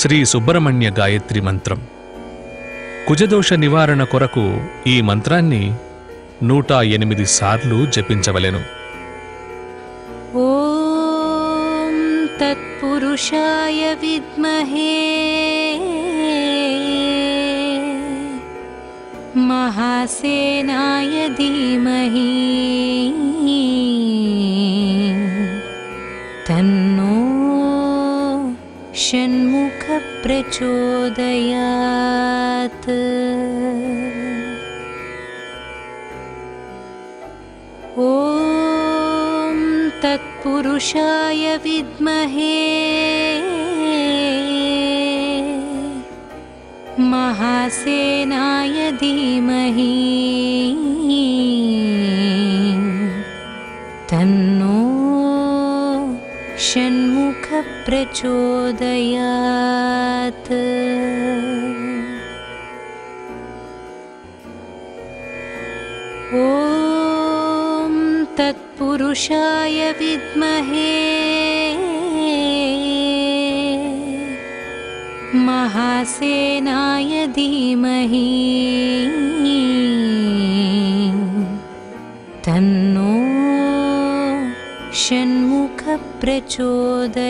శ్రీ సుబ్రహ్మణ్య గాయత్రి మంత్రం. కుజదోష నివారణ కొరకు ఈ మంత్రాన్ని 108 సార్లు జపించవలెను. ఓం తత్పురుషాయ విద్మహే మహాసేనాయ ధీమహి తన్నో షణ్ముఖ ప్రచోదయాత్. ఓం తత్పురుషాయ విద్మహే మహాసేనాయ ధీమహి తన్నో షణ్ముఖ ప్రచోదయాత్. ఓం తత్పురుషాయ విద్మహే మహాసేనాయ ధీమహి తన్నో షణ్ముఖ ప్రచోదయాత్.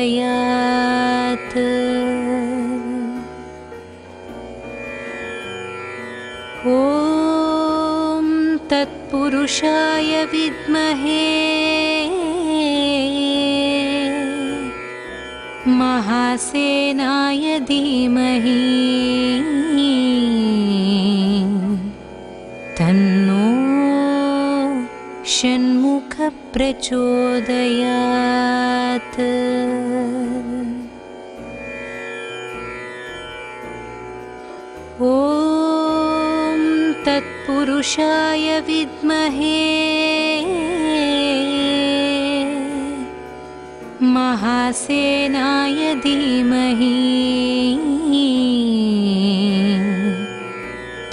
ఓం తత్పురుషాయ విద్మహే మహాసేనాయ ధీమహి తన్నో షణ్ముఖ ప్రచోదయాత్. ఓం తత్పురుషాయ విద్మహే మహాసేనాయ ధీమహి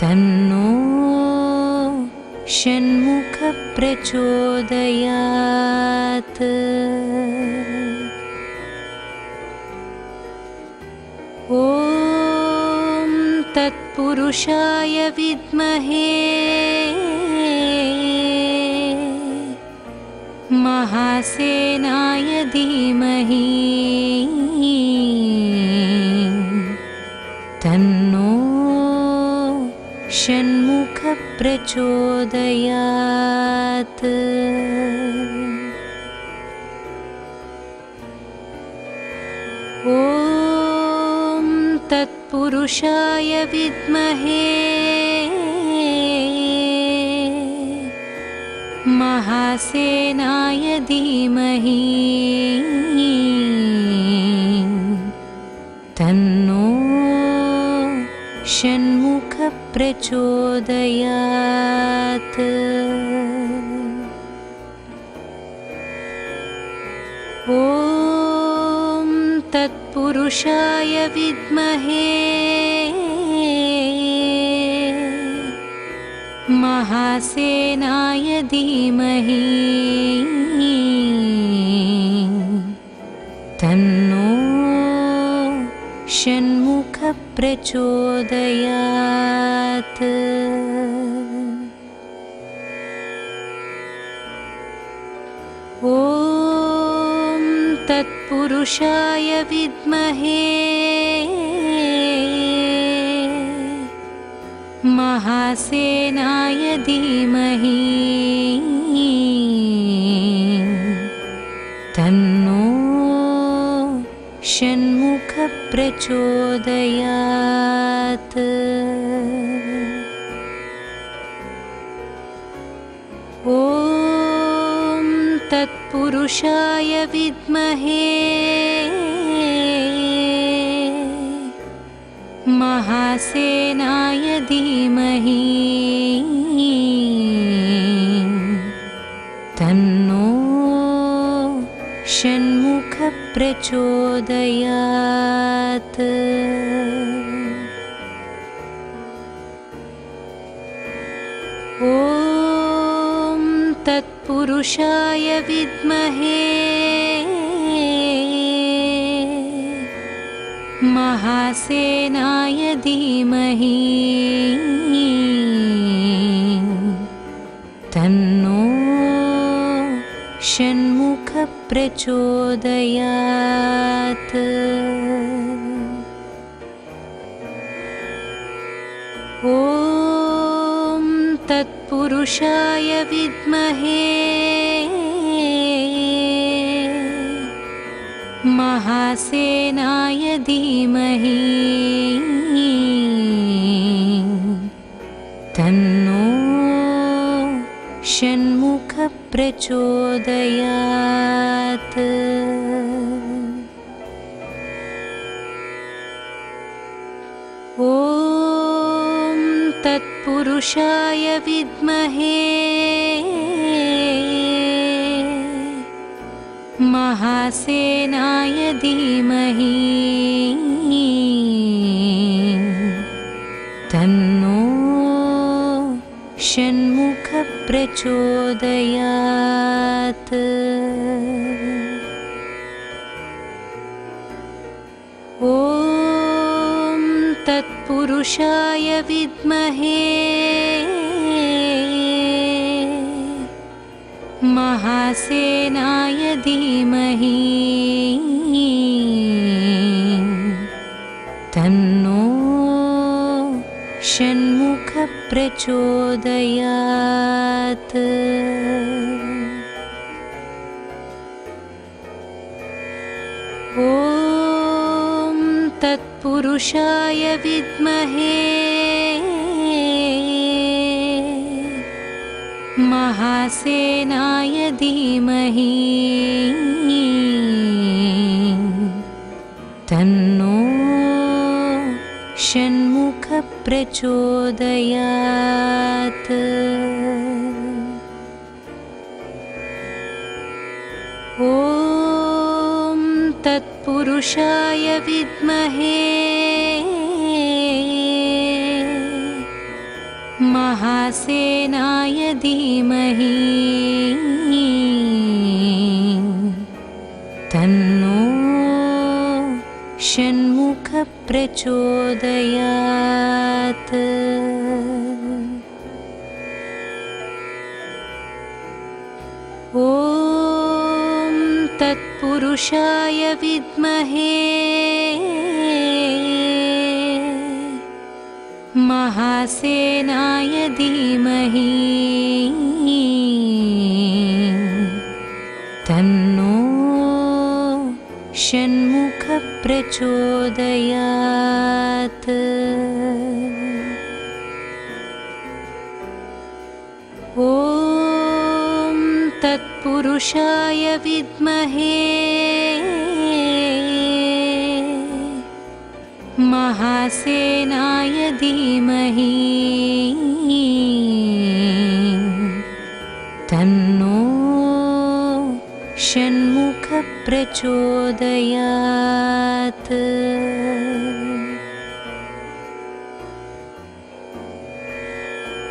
తన్నో షణ్ముఖ ప్రచోదయాత్. ఓం తత్పురుషాయ విద్మహే మహాసేనాయ ధీమహి తన్నో షణ్ముఖ ప్రచోదయాత్. ఓం తత్పురుషాయ విద్మహే మహాసేనాయ ధీమహి తన్నో షణ్ముఖ ప్రచోదయాత్. ఓం తత్పురుషాయ విద్మహే మహాసేనాయ ధీమహి తన్నో షణ్ముఖ ప్రచోదయాత్. ఓం తత్పురుషాయ విద్మహే మహాసేనాయ ధీమహి తన్నో షణ్ముఖ ప్రచోదయాత్. ఓం తత్పురుషాయ విద్మహే మహాసేనాయ ధీమహి తన్నో షణ్ముఖ ప్రచోదయాత్. ఓం తత్పురుషాయ విద్మహే महासेनाय धीमहि तन्नो षण्मुख प्रचोदयात्। ॐ तत्पुरुषाय विद्महे महासेनाय धीमहि तन्नो षण्मुख प्रचोदयात्। ॐ तत्पुरुषाय विद्महे महासेनाय धीमहि तन्नो षण्मुख प्रचोदयात्। ॐ तत्पुरुषाय विद्महे महासेनाय धीमहि तन्नो षण्मुख प्रचोदयात्। ॐ तत्पुरुषाय विद्महे महासेनाय धीमहि तन्नो षण्मुख प्रचोदयात्। ॐ तत्पुरुषाय विद्महे महासेनाय धीमहि तन्नो षण्मुख प्रचोदयात्। ॐ तत्पुरुषाय विद्महे महासेनाय धीमहि तन्नो षण्मुख प्रचोदयात्। ॐ तत्पुरुषाय विद्महे महासेनाय धीमहि तन्नो षण्मुख प्रचोदयात्।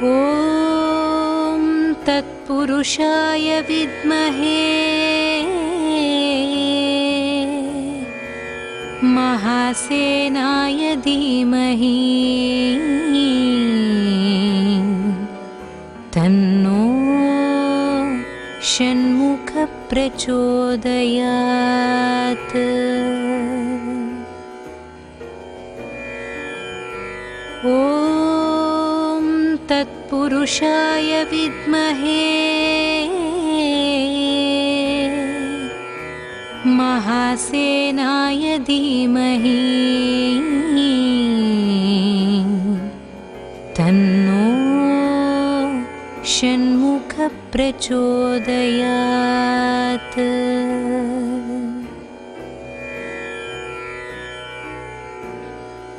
ॐ तत्पुरुषाय विद्महे महासेनाय धीमहि तन्नो षण्मुख प्रचोदयात्। ॐ तत्पुरुषाय विद्महे महासेनाय धीमहि तन्नो षण्मुख प्रचोदयात्।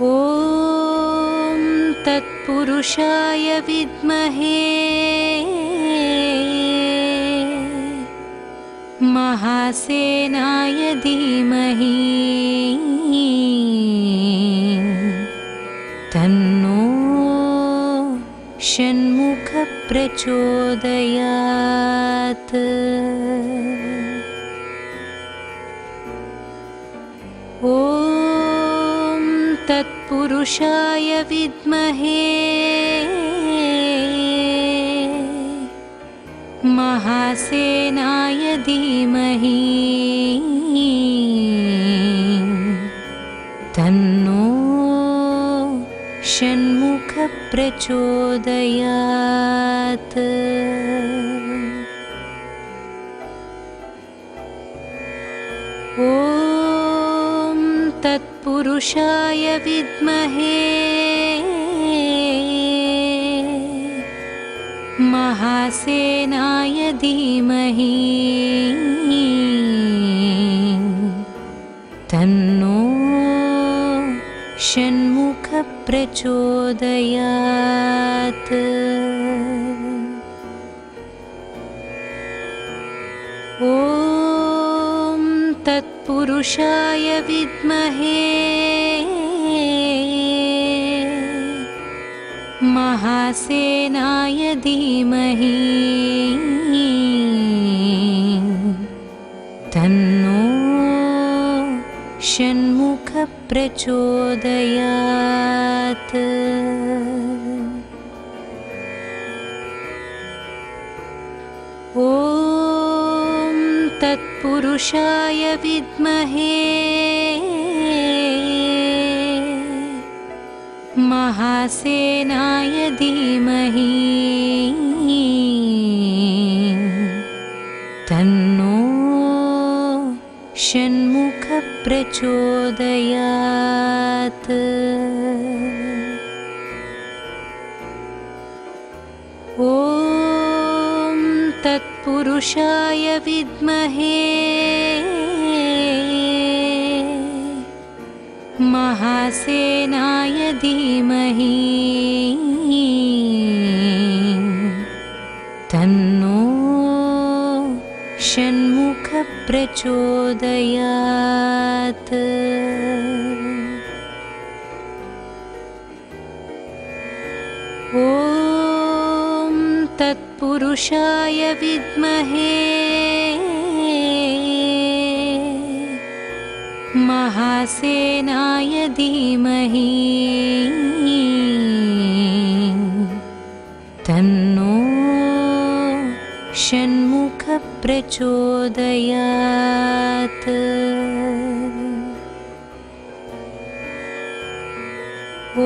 ॐ तत्पुरुषाय विद्महे महासेनाय धीमहि तन्नो षण्मुख प्रचोदयात्। ॐ तत्पुरुषाय विद्महे महासेनाय धीमहि तन्नो षण्मुख प्रचोदयात्। ॐ तत्पुरुषाय विद्महे महासेनाय धीमहि तन्नो षण्मुख प्रचोदयात्। ॐ तत्पुरुषाय विद्महे महासेनाय धीमहि तन्नो षण्मुख प्रचोदयात्। ॐ तत्पुरुषाय विद्महे महासेनाय धीमहि तन्नो षण्मुख प्रचोदयात्। ॐ तत्पुरुषाय विद्महे महासेनाय धीमहि तन्नो षण्मुख प्रचोदयात्। ॐ तत्पुरुषाय विद्महे महासेनाय धीमहि तन्नो षण्मुख प्रचोदयात्।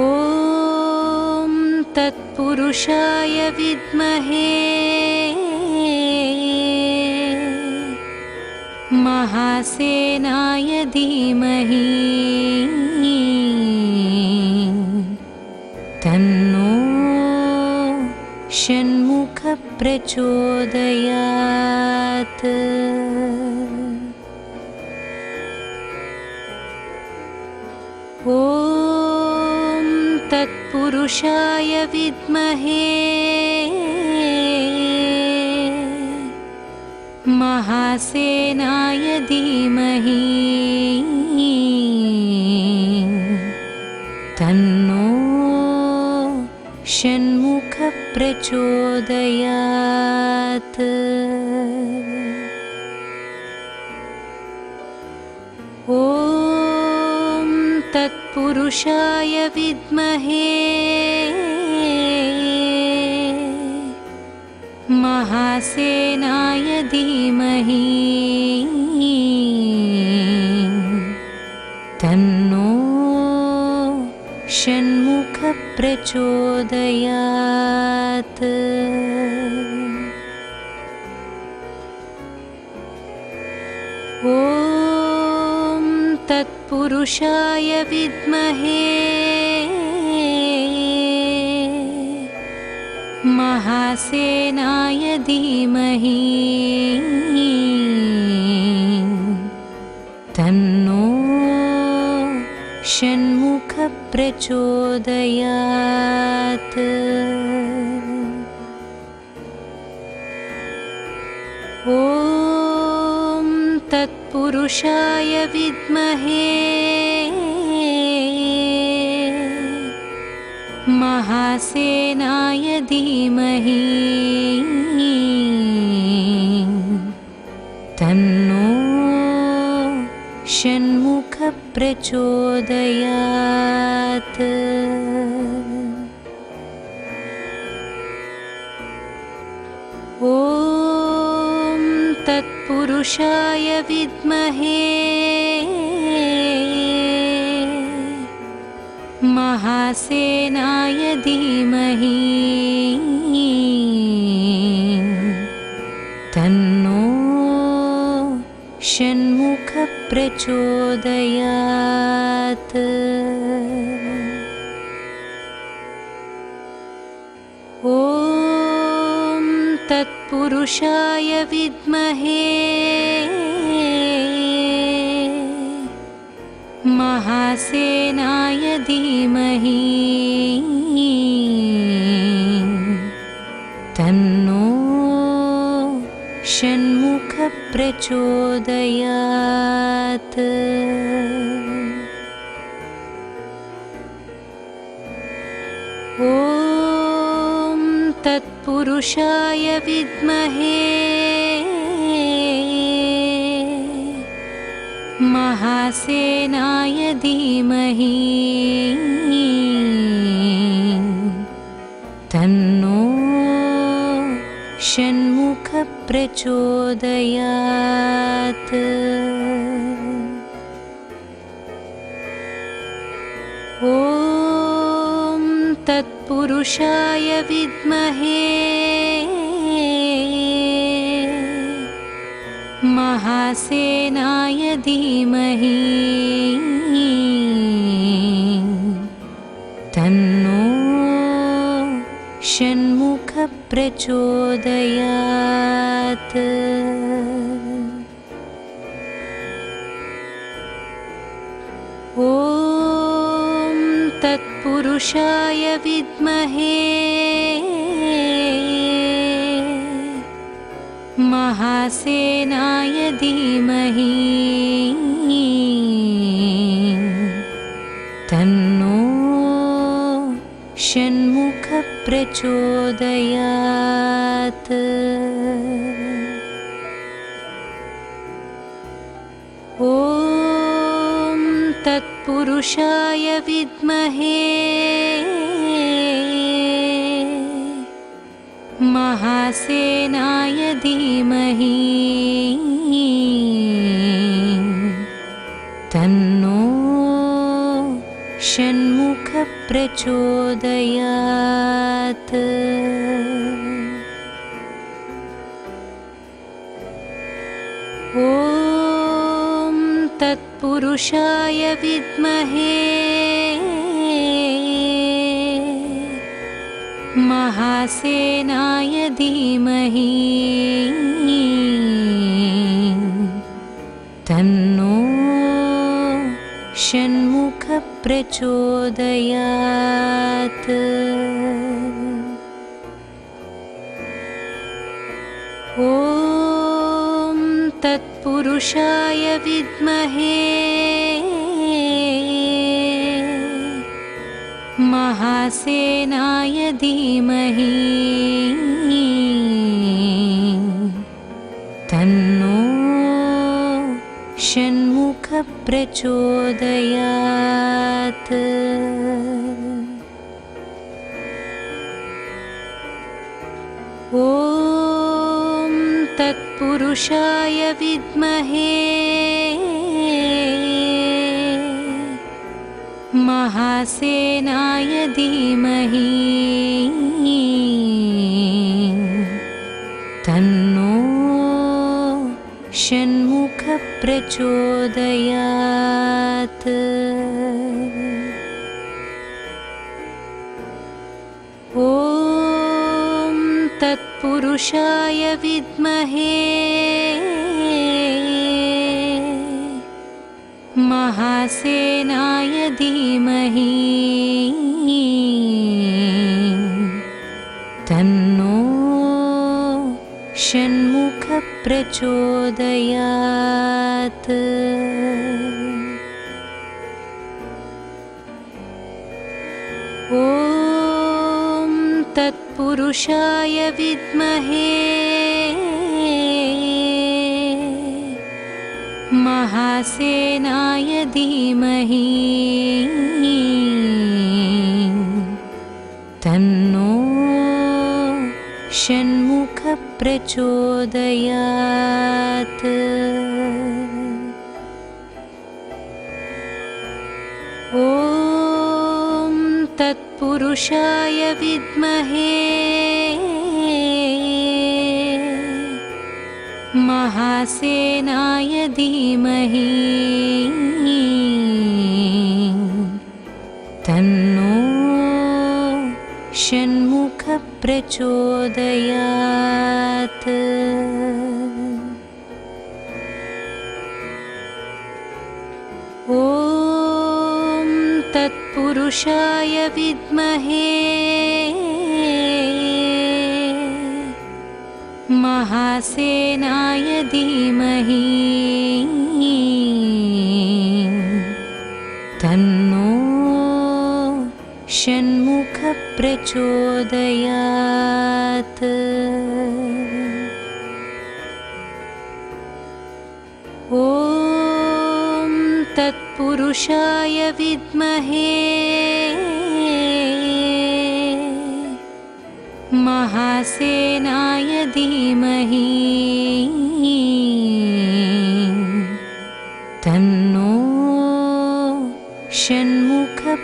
ॐ तत्पुरुषाय विद्महे महासेनाय धीमहि तन्नो षण्मुख प्रचोदयात्। ॐ तत्पुरुषाय विद्महे महासेनाय धीमहि तन्नो षण्मुख प्रचोदयात्। ॐ तत्पुरुषाय विद्महे महासेनाय धीमहि तन्नो षण्मुख प्रचोदयात्। ॐ तत्पुरुषाय विद्महे महासेनाय धीमहि तन्नो षण्मुख प्रचोदयात्। ॐ तत्पुरुषाय विद्महे महासेनाय धीमहि तन्नो षण्मुख प्रचोदयात्। ॐ तत्पुरुषाय विद्महे महासेनाय धीमहि तन्नो षण्मुख प्रचोदयात्। ॐ तत्पुरुषाय विद्महे महासेनाय धीमहि तन्नो षण्मुख प्रचोदयात्। ॐ तत्पुरुषाय विद्महे महासेनाय धीमहि तन्नो षण्मुख प्रचोदयात्। ॐ तत्पुरुषाय विद्महे महासेनाय धीमहि तन्नो षण्मुख प्रचोदयात्। ॐ तत्पुरुषाय विद्महे महासेनाय धीमहि तन्नो षण्मुख प्रचोदयात्। ॐ तत्पुरुषाय विद्महे महासेनाय धीमहि तन्नो षण्मुख प्रचोदयात्। ॐ तत्पुरुषाय विद्महे महासेनाय धीमहि तन्नो षण्मुख प्रचोदयात्। ॐ तत्पुरुषाय विद्महे महासेनाय धीमहि तन्नो षण्मुख प्रचोदयात्। ॐ तत्पुरुषाय विद्महे महासेनाय धीमहि तन्नो षण्मुख प्रचोदयात्। ॐ तत्पुरुषाय विद्महे महासेनाय धीमहि तन्नो षण्मुख प्रचोदयात्। ॐ तत्पुरुषाय विद्महे महासेनाय धीमहि षण्मुखप्रचोदयात्। ॐ तत्पुरुषाय विद्महे महासेनाय धीमहि तन्नो षण्मुखप्रचोदयात्। ॐ तत्पुरुषाय विद्महे महासेनाय धीमहि तन्नो षण्मुखप्रचोदयात्। ॐ तत्पुरुषाय विद्महे महासेनाय धीमहि तन्नो षण्मुखप्रचोदयात्।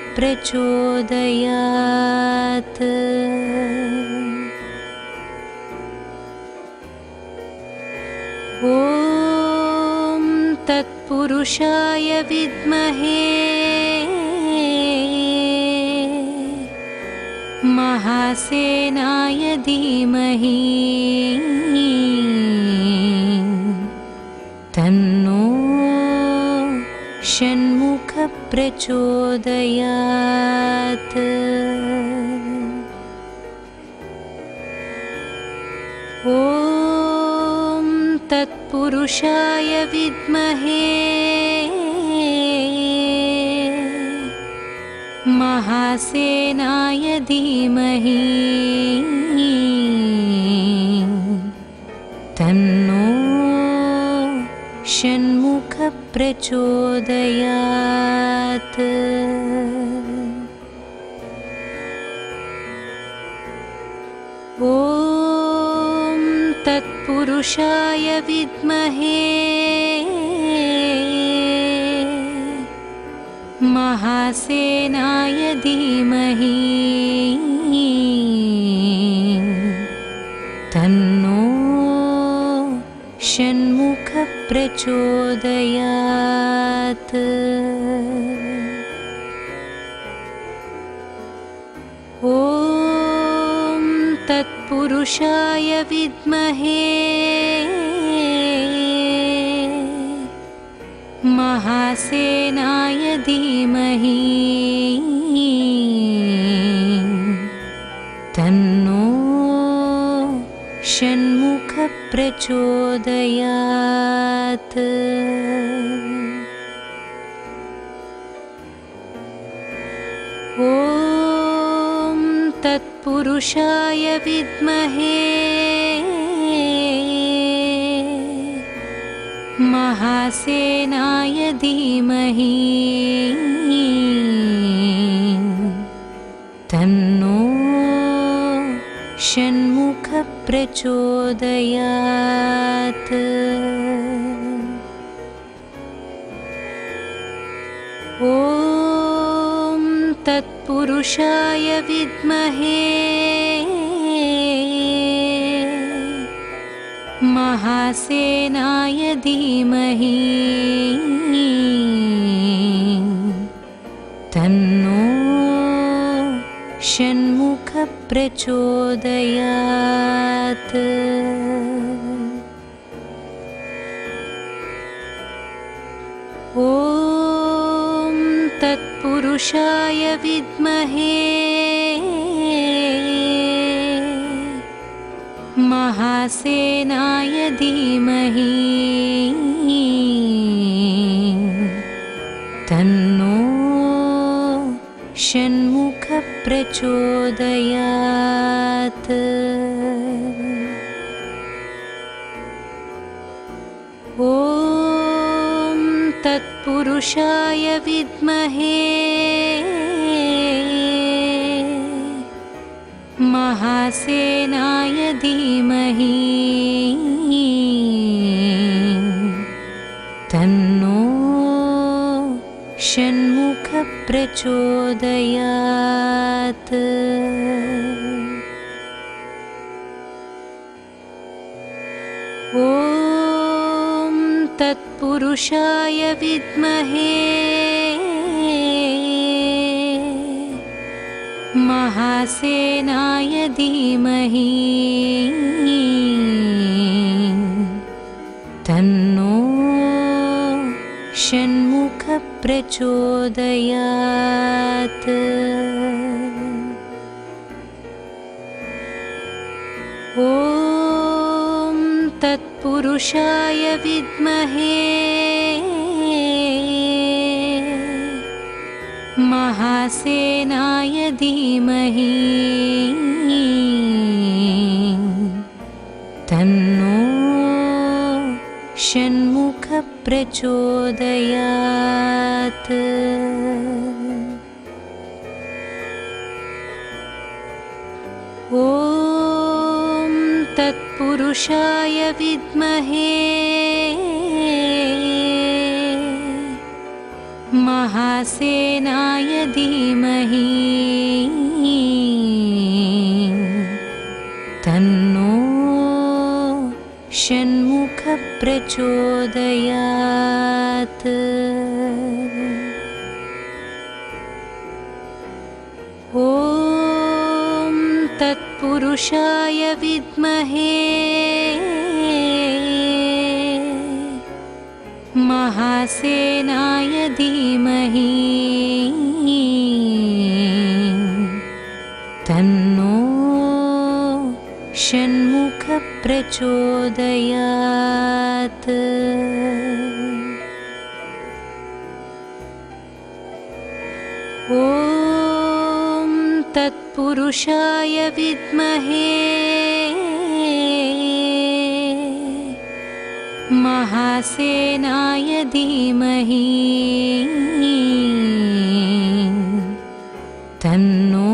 ॐ तत्पुरुषाय विद्महे महासेनाय धीमहि तन्नो षण्मुखप्रचोदयात्। ॐ तत्पुरुषाय विद्महे महासेनाय धीमहि तन्नो षण्मुखप्रचोदयात्। ॐ तत्पुरुषाय विद्महे महासेनाय धीमहि तन्नो षण्मुखप्रचोदयात्। ॐ तत्पुरुषाय विद्महे महासेनाय धीमहि तन्नो षण्मुखप्रचोदयात्। ॐ तत्पुरुषाय विद्महे महासेनाय धीमहि तन्नो षण्मुखप्रचोदयात्। ॐ तत्पुरुषाय विद्महे महासेनाय धीमहि तन्नो षण्मुखप्रचोदयात्। ॐ तत्पुरुषाय विद्महे महासेनाय धीमहि तन्नो षण्मुखप्रचोदयात्। ॐ तत्पुरुषाय विद्महे महासेनाय धीमहि तन्नो षण्मुख प्रचोदयात्। ॐ तत्पुरुषाय विद्महे महासेनाय धीमहि तन्नो षण्मुख प्रचोदयात्। ॐ तत्पुरुषाय विद्महे महासेनाय धीमहि तन्नो षण्मुख प्रचोदयात्। ॐ तत्पुरुषाय विद्महे महासेनाय धीमहि तन्नो षण्मुख प्रचोदयात्। ॐ तत्पुरुषाय विद्महे महासेनाय धीमहि तन्नो षण्मुख प्रचोदयात्। ॐ तत्पुरुषाय विद्महे महासेनाय धीमहि तन्नो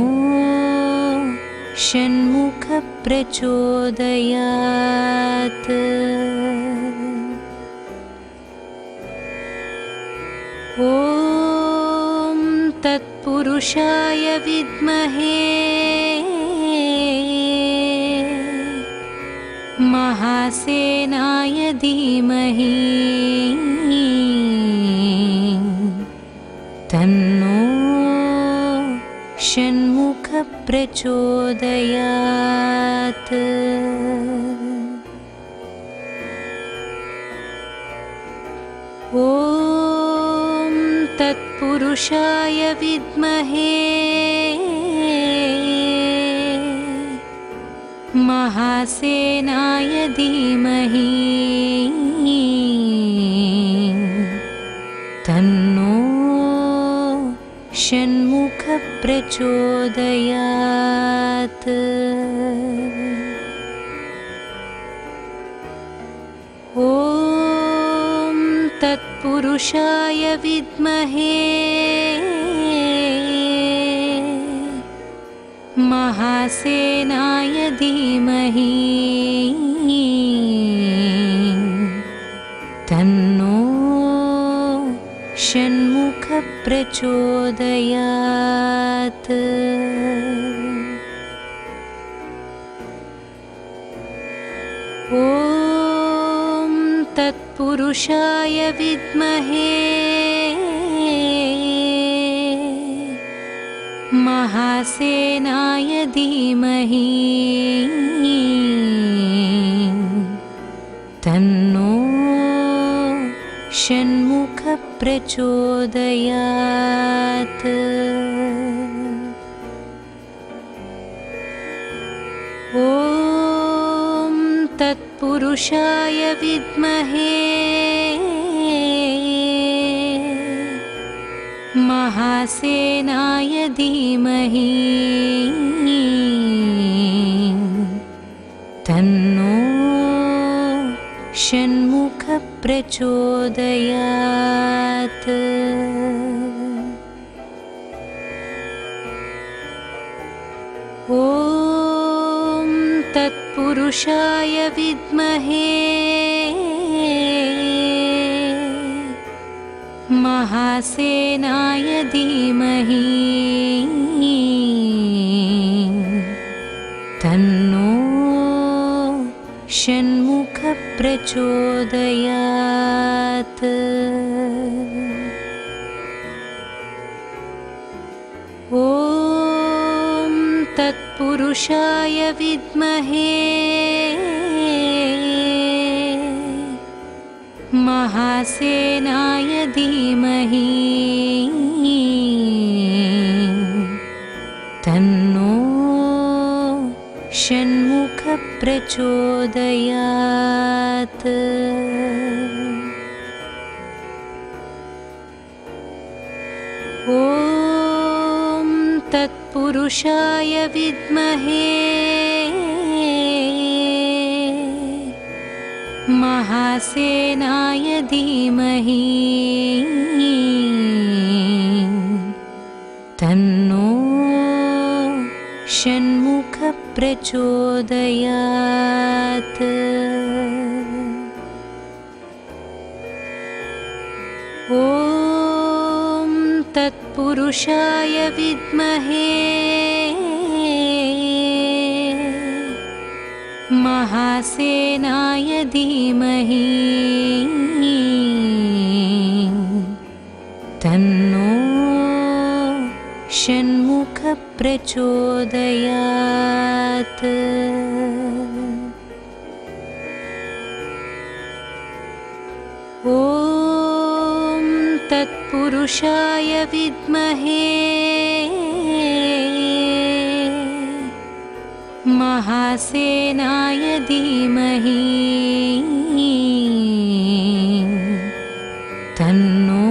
षण्मुख प्रचोदयात्। ॐ तत्पुरुषाय विद्महे महासेनाय धीमहि तन्नो षण्मुख प्रचोदयात्। ॐ तत्पुरुषाय विद्महे महासेनाय धीमहि तन्नो षण्मुख प्रचोदयात्। ॐ तत्पुरुषाय विद्महे महासेनाय धीमहि तन्नो षण्मुख प्रचोदयात्। ॐ तत्पुरुषाय विद्महे महासेनाय धीमहि तन्नो षण्मुख प्रचोदयात्। ॐ तत्पुरुषाय विद्महे महासेनाय धीमहि तन्नो षण्मुख प्रचोदयात्। ॐ तत्पुरुषाय विद्महे महासेनाय धीमहि तन्नो षण्मुख प्रचोदयात्। ॐ तत्पुरुषाय विद्महे महासेनाय धीमहि तन्नो षण्मुख प्रचोदयात्। ॐ तत्पुरुषाय विद्महे महासेनाय धीमहि तन्नो षण्मुख प्रचोदयात्। ॐ तत्पुरुषाय विद्महे महासेनाय धीमहि तन्नो षण्मुख प्रचोदयात्। ॐ तत्पुरुषाय विद्महे महासेनाय धीमहि तन्नो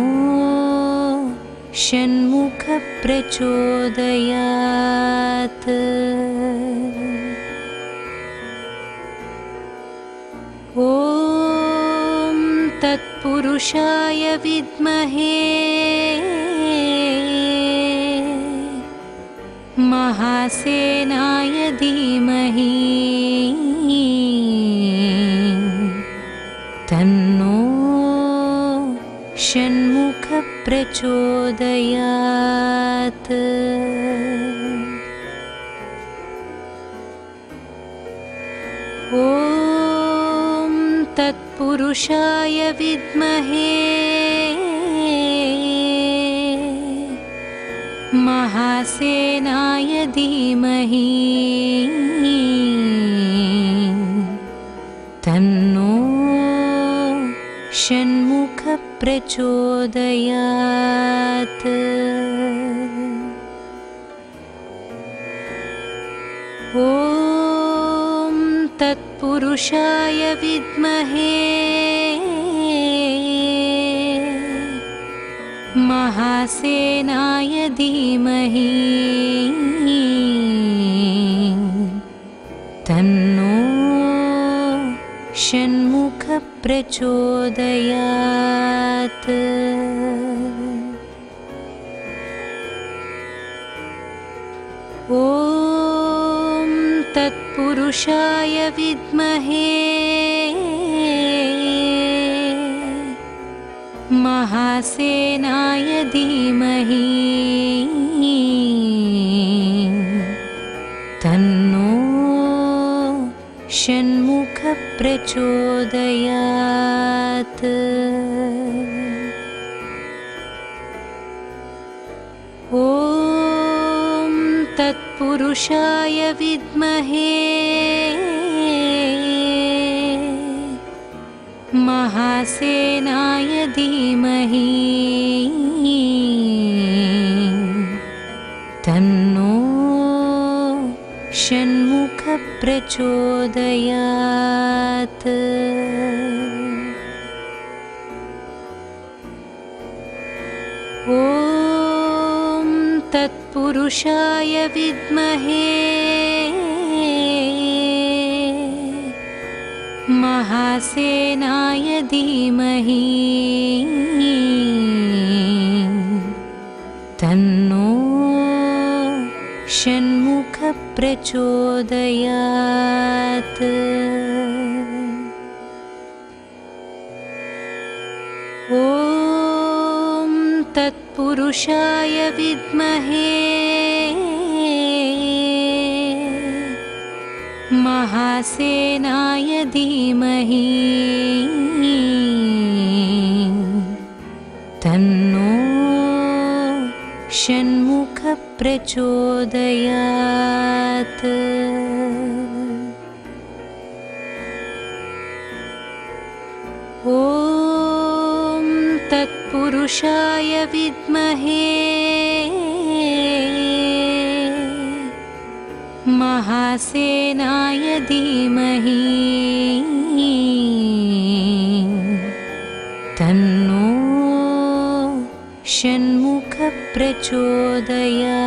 षण्मुख प्रचोदयात्। ॐ तत्पुरुषाय विद्महे महासेनाय धीमहि तन्नो षण्मुख प्रचोदयात्। ॐ तत्पुरुषाय विद्महे महासेनाय धीमहि तन्नो षण्मुख प्रचोदयात्। ॐ तत्पुरुषाय विद्महे महासेनाय धीमहि तन्नो षण्मुख प्रचोदयात्। ॐ तत्पुरुषाय विद्महे महासेनाय धीमहि तन्नो षण्मुख प्रचोदयात्। ॐ तत्पुरुषाय विद्महे महासेनाय धीमहि तन्नो षण्मुख प्रचोदयात्। ॐ तत्पुरुषाय विद्महे महासेनाय धीमहि तन्नो षण्मुख प्रचोदयात्। तत्पुरुषाय विद्महे महासेनाय धीमहि तन्नो षण्मुख प्रचोदयात्। ॐ तत्पुरुषाय विद्महे महासेनाय धीमहि तन्नो षण्मुख प्रचोदयात्।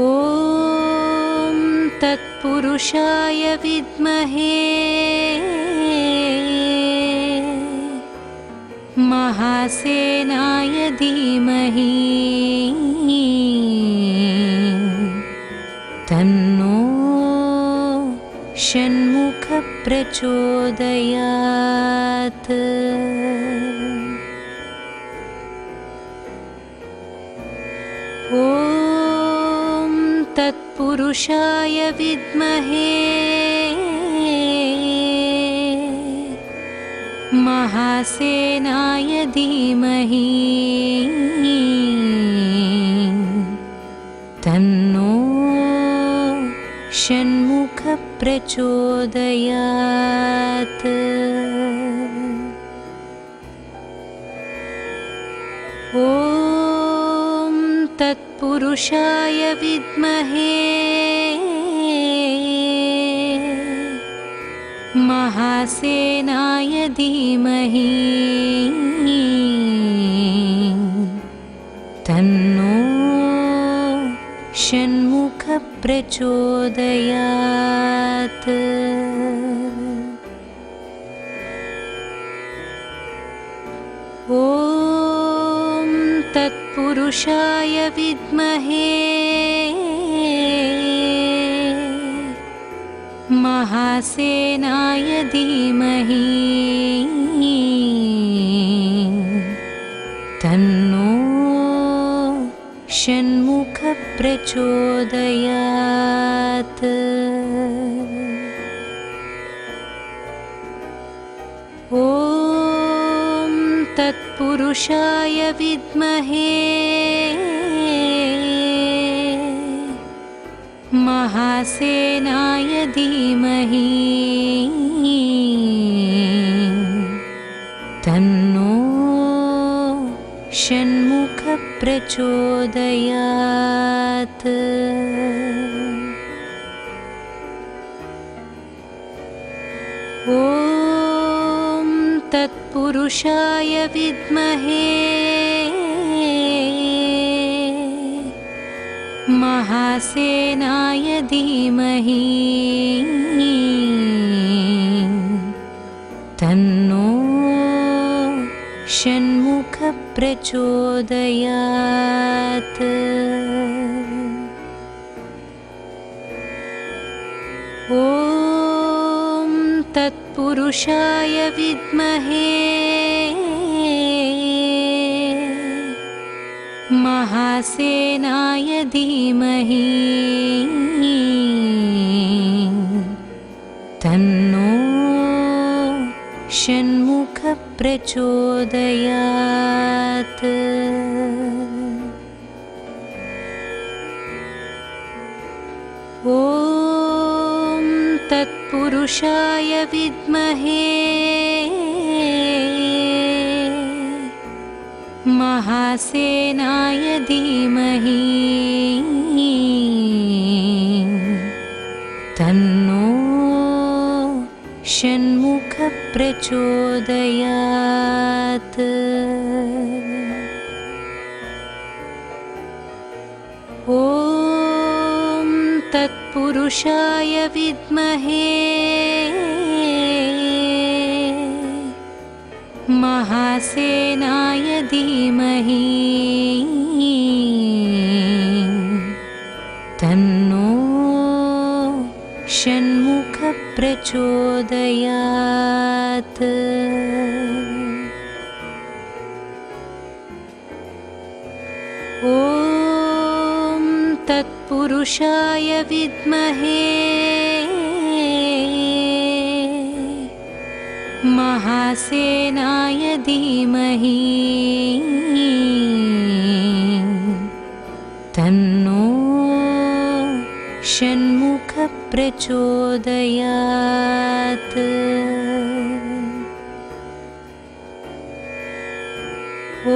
ॐ तत्पुरुषाय विद्महे महासेनाय धीमहि तन्नो षण्मुख प्रचोदयात्। ॐ तत्पुरुषाय विद्महे महासेनाय धीमहि तन्नो षण्मुख प्रचोदयात्। ॐ तत्पुरुषाय विद्महे महासेनाय धीमहि तन्नो षण्मुख प्रचोदयात्। ॐ तत्पुरुषाय विद्महे महासेनाय धीमहि तन्नो षण्मुख प्रचोदयात्। ॐ तत्पुरुषाय विद्महे महासेनाय धीमहि तन्नो षण्मुख प्रचोदयात्। ॐ तत्पुरुषाय विद्महे महासेनाय धीमहि तन्नो षण्मुख प्रचोदयात्। ॐ तत्पुरुषाय विद्महे महासेनाय धीमहि तन्नो षण्मुख प्रचोदयात्। ॐ तत्पुरुषाय विद्महे महासेनाय धीमहि तन्नो षण्मुख प्रचोदयात्। ॐ तत्पुरुषाय विद्महे महासेनाय धीमहि तन्नो षण्मुख प्रचोदयात्। ॐ तत्पुरुषाय विद्महे महासेनाय धीमहि तन्नो षण्मुख प्रचोदयात्।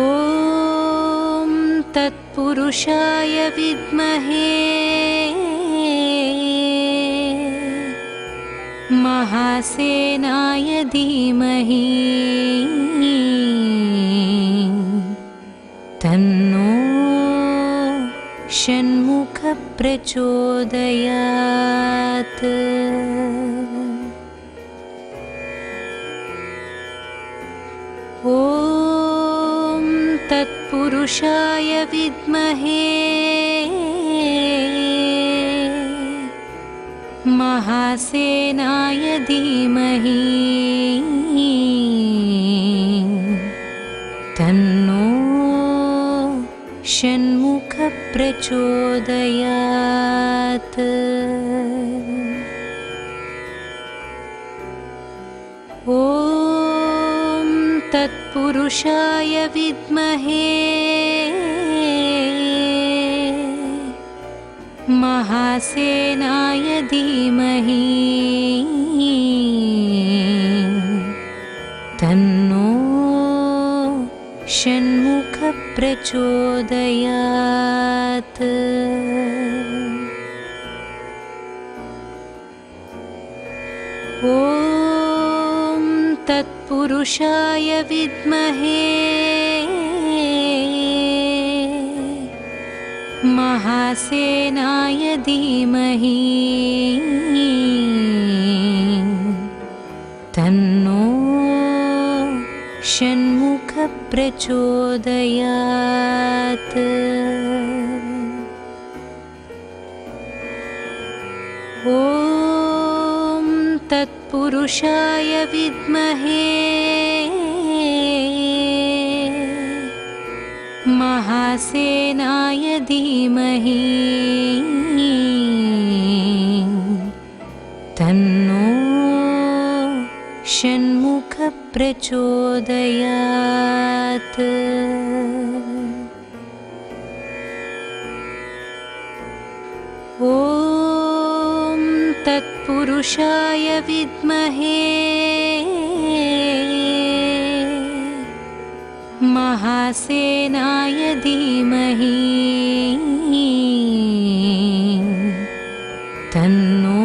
ॐ तत्पुरुषाय विद्महे महासेनाय धीमहि तन्नो षण्मुख प्रचोदयात्। ॐ तत्पुरुषाय विद्महे महासेनाय धीमहि तन्नो षण्मुख प्रचोदयात्। ॐ तत्पुरुषाय विद्महे महासेनाय धीमहि तन्नो षण्मुख प्रचोदयात्। ॐ तत्पुरुषाय विद्महे महासेनाय धीमहि तन्नो षण्मुख प्रचोदयात्। ॐ तत्पुरुषाय विद्महे महासेनाय धीमहि तन्नो षण्मुख प्रचोदयात्। ॐ तत्पुरुषाय विद्महे महासेनाय धीमहि तन्नो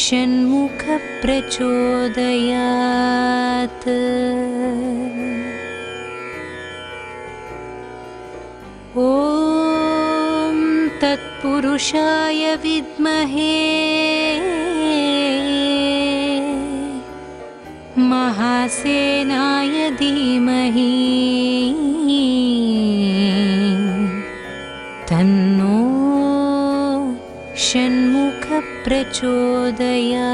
षण्मुख प्रचोदयात्। ॐ तत्पुरुषाय विद्महे महासेनाय धीमहि तन्नो षण्मुख प्रचोदयात्।